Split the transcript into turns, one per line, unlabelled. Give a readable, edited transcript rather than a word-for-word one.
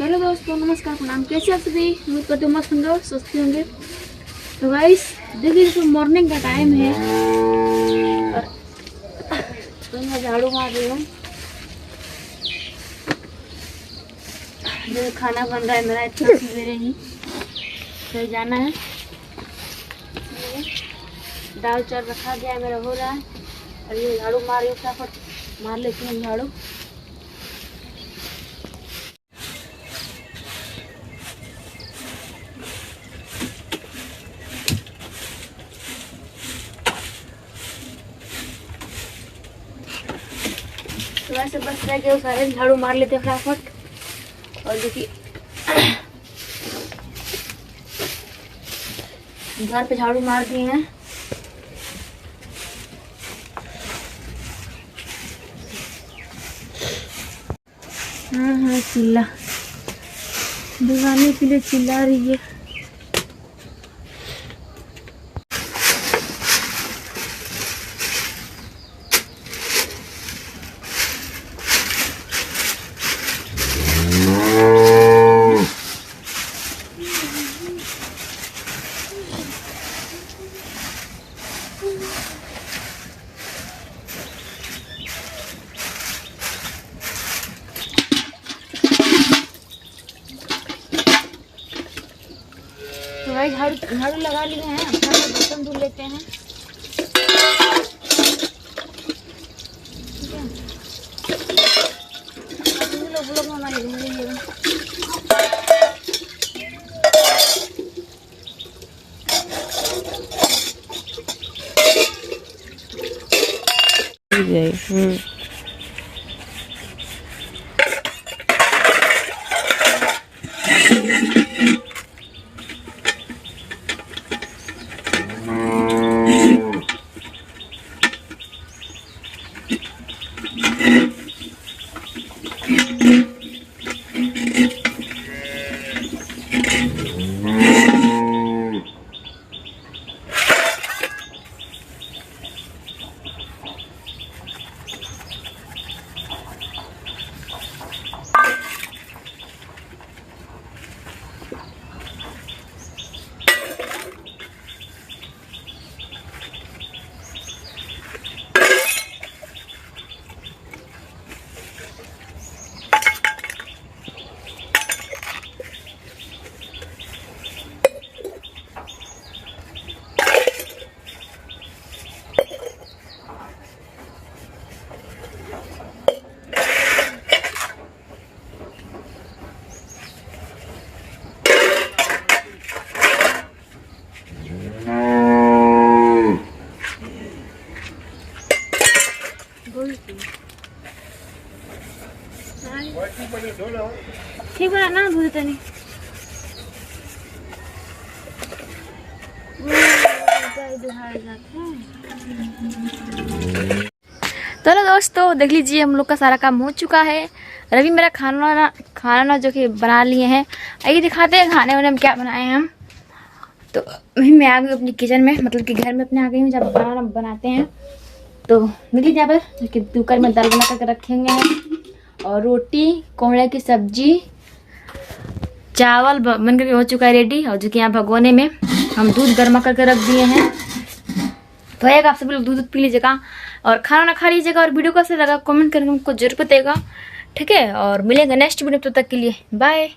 Hello दोस्तों, नमस्कार, प्रणाम। कैसे आप सभी? उम्मीद करते हो मस्त होंगे और स्वस्थ होंगे। तो गाइस देखिए, तो मॉर्निंग का टाइम है और तो मैं झाड़ू मार रही हूँ। जो खाना बन रहा है मेरा इतना सवेरे ही, कहीं जाना है, दाल चावल रखा गया है, मेरा हो रहा है और ये झाड़ू मार रही हूँ। फटाफट मार लेती हूँ झाड़ू। तो वैसे बस रह गए, सारे झाड़ू मार लेते हैं फटाफट। और देखिए घर पे झाड़ू मार दिए हैं। हाँ चिल्ला भिगाने के लिए चिल्ला रही है। तो भाई झाड़ू लगा लिए हैं, अपना बर्तन धुल लेते हैं। लोग हमारे ठीक है ना, धो देते नहीं। चलो दोस्तों, देख लीजिए हम लोग का सारा काम हो चुका है। रवि मेरा खाना जो कि बना लिए हैं। आइए दिखाते हैं खाने वाने में क्या बनाए हैं हम। तो मैं आ गई अपनी किचन में, मतलब कि घर में अपने आ गई हूँ जब खाना बनाते हैं। तो देखिए यहाँ पर कुकर में दाल बना कर रखेंगे हैं और रोटी, कोहड़े की सब्जी, चावल बनकर हो चुका है रेडी। और जो कि यहाँ भगोने में हम दूध गर्मा करके रख दिए हैं। तो एक आप सभी लोग दूध पी लीजिएगा और खाना ना खा लीजिएगा। और वीडियो कैसे लगा कमेंट करके हमको जरूर बताइएगा, ठीक है। और मिलेंगे नेक्स्ट वीडियो, तब तक के लिए बाय।